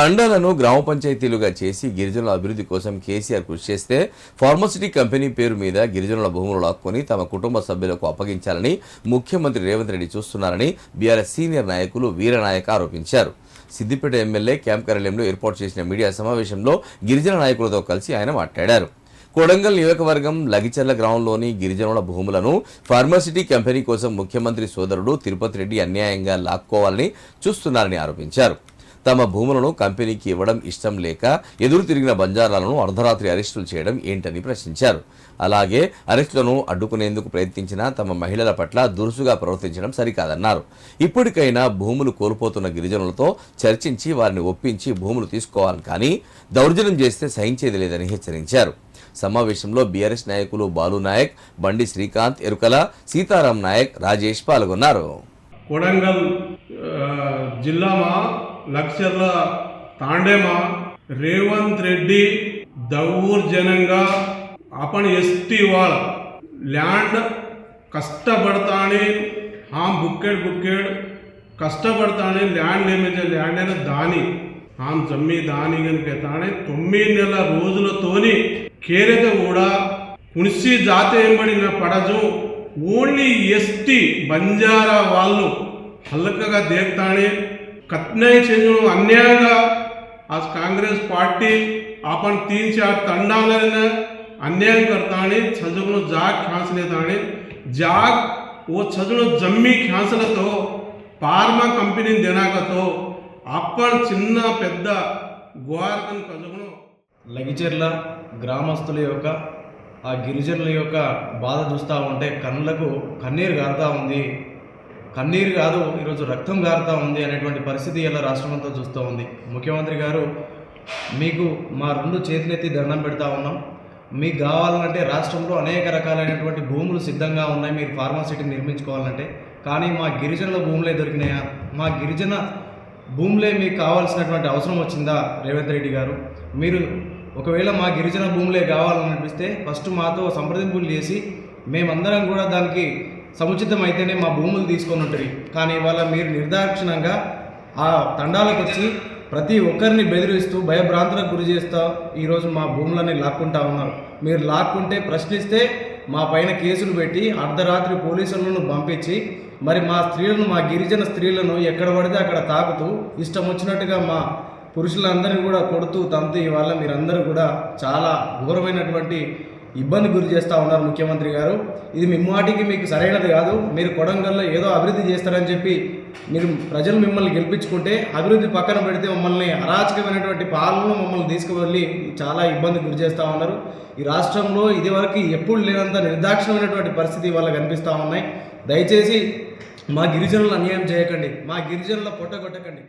తండాలను గ్రామ పంచాయతీలుగా చేసి గిరిజనుల అభివృద్ధి కోసం కేసీఆర్ కృషి చేస్తే ఫార్మసిటీ కంపెనీ పేరు మీద గిరిజనుల భూములు లాక్కొని తమ కుటుంబ సభ్యులకు అప్పగించాలని ముఖ్యమంత్రి రేవంత్ రెడ్డి చూస్తున్నారని బీఆర్ఎస్ సీనియర్ నాయకులు వీరనాయక్ ఆరోపించారు. సిద్దిపేట ఎమ్మెల్యే క్యాంప్ కార్యాలయంలో ఏర్పాటు చేసిన మీడియా సమావేశంలో గిరిజన నాయకులతో కలిసి ఆయన మాట్లాడారు. కొడంగల్ నియోజకవర్గం లగిచర్ల గ్రామంలోని గిరిజనుల భూములను ఫార్మసిటీ కంపెనీ కోసం ముఖ్యమంత్రి సోదరుడు తిరుపతి రెడ్డి అన్యాయంగా లాక్కోవాలని చూస్తున్నారని ఆరోపించారు. తమ భూములను కంపెనీకి ఇవ్వడం ఇష్టం లేక ఎదురు తిరిగిన బంజారాలను అర్ధరాత్రి అరెస్టులు చేయడం ఏంటని ప్రశ్నించారు. అలాగే అరెస్టులను అడ్డుకునేందుకు ప్రయత్నించిన తమ మహిళల పట్ల దురుసుగా ప్రవర్తించడం సరికాదన్నారు. ఇప్పటికైనా భూములు కోల్పోతున్న గిరిజనులతో చర్చించి వారిని ఒప్పించి భూములు తీసుకోవాలని కానీ దౌర్జన్యం చేస్తే సహించేది లేదని హెచ్చరించారు. సమావేశంలో బీఆర్ఎస్ నాయకులు బాలు నాయక్, బండి శ్రీకాంత్, ఎరుకల, సీతారాం నాయక్, రాజేష్ పాల్గొన్నారు. कोडंगल जिला में लक्षर्ल तांडे में रेवंत रेड्डी दौर्जन्यंगा अपन एसटी वाल लैंड कष्टपड़ताने हम बुक्केड कष्टपड़ताने लैंड लेमेजे लैंड दानी हम जम्मी दानी कहताने 9 నెలల రోజులతోని కేరేత కూడా పుణ్సి జాతే ఎంబడిన పడజు ఓన్లీ ఎస్టీ బంజారా వాళ్ళు హల్కగా देखताने कत्नय चेंजणं अन्यायंगा आज कांग्रेस पार्टी आपण 3-4 तंडाने अन्याय करताने छजगणं जाग ख्यासलेताने जाग वो छजगणं जम्मी ख्यासलतो फार्मा कंपनी देनाकतो आपण చిన్న పెద్ద గోవర్ధన్ కజగణం లగిచెర్ల గ్రామస్తుల యొక్క ఆ గిరిజనుల యొక్క బాధ చూస్తూ ఉంటే కళ్ళకు కన్నీరు గారుతూ ఉంది. కన్నీరు కాదు, ఈరోజు రక్తం గారుతూ ఉంది అనేటువంటి పరిస్థితి ఇలా రాష్ట్రమంతా చూస్తూ ఉంది. ముఖ్యమంత్రి గారు, మీకు మా 2 చేతులెత్తి దండం పెడతా ఉన్నాం. మీకు కావాలంటే రాష్ట్రంలో అనేక రకాలైనటువంటి భూములు సిద్ధంగా ఉన్నాయి మీరు ఫార్మాసిటీ నిర్మించుకోవాలంటే. కానీ మా గిరిజనుల భూములే దొరికినాయా? మా గిరిజన భూములే మీకు కావాల్సినటువంటి అవసరం వచ్చిందా? రేవంత్ రెడ్డి గారు, మీరు ఒకవేళ మా గిరిజన భూములే కావాలనిపిస్తే ఫస్ట్ మాతో సంప్రదింపులు చేసి మేమందరం కూడా దానికి సముచితం అయితేనే మా భూములు తీసుకొని ఉంటుంది. కానీ ఇవాళ మీరు నిర్దాక్షిణంగా ఆ తండాలకు వచ్చి ప్రతి ఒక్కరిని బెదిరిస్తూ భయభ్రాంతులకు గురి చేస్తూ ఈరోజు మా భూములని లాక్కుంటా ఉన్నారు. మీరు లాక్కుంటే ప్రశ్నిస్తే మా పైన కేసులు పెట్టి అర్ధరాత్రి పోలీసులను పంపించి మరి మా స్త్రీలను, మా గిరిజన స్త్రీలను ఎక్కడ పడితే అక్కడ తాకుతూ ఇష్టం వచ్చినట్టుగా మా పురుషులందరినీ కూడా కొడుతూ తంతు ఇవాళ మీరందరూ కూడా చాలా ఘోరమైనటువంటి ఇబ్బంది గురి చేస్తూ ఉన్నారు ముఖ్యమంత్రి గారు. ఇది మిమ్మాటికి మీకు సరైనది కాదు. మీరు కొడంగల్లో ఏదో అభివృద్ధి చేస్తారని చెప్పి మీరు ప్రజలు మిమ్మల్ని గెలిపించుకుంటే అభివృద్ధి పక్కన పెడితే మమ్మల్ని అరాచకమైనటువంటి పాలనలో మమ్మల్ని తీసుకువెళ్ళి చాలా ఇబ్బంది గురి చేస్తూ ఉన్నారు. ఈ రాష్ట్రంలో ఇదివరకు ఎప్పుడు లేనంత నిర్దాక్షిణమైనటువంటి పరిస్థితి వాళ్ళకి కనిపిస్తూ ఉన్నాయి. దయచేసి మా గిరిజనులను అన్యాయం చేయకండి, మా గిరిజనుల పొట్టగొట్టకండి.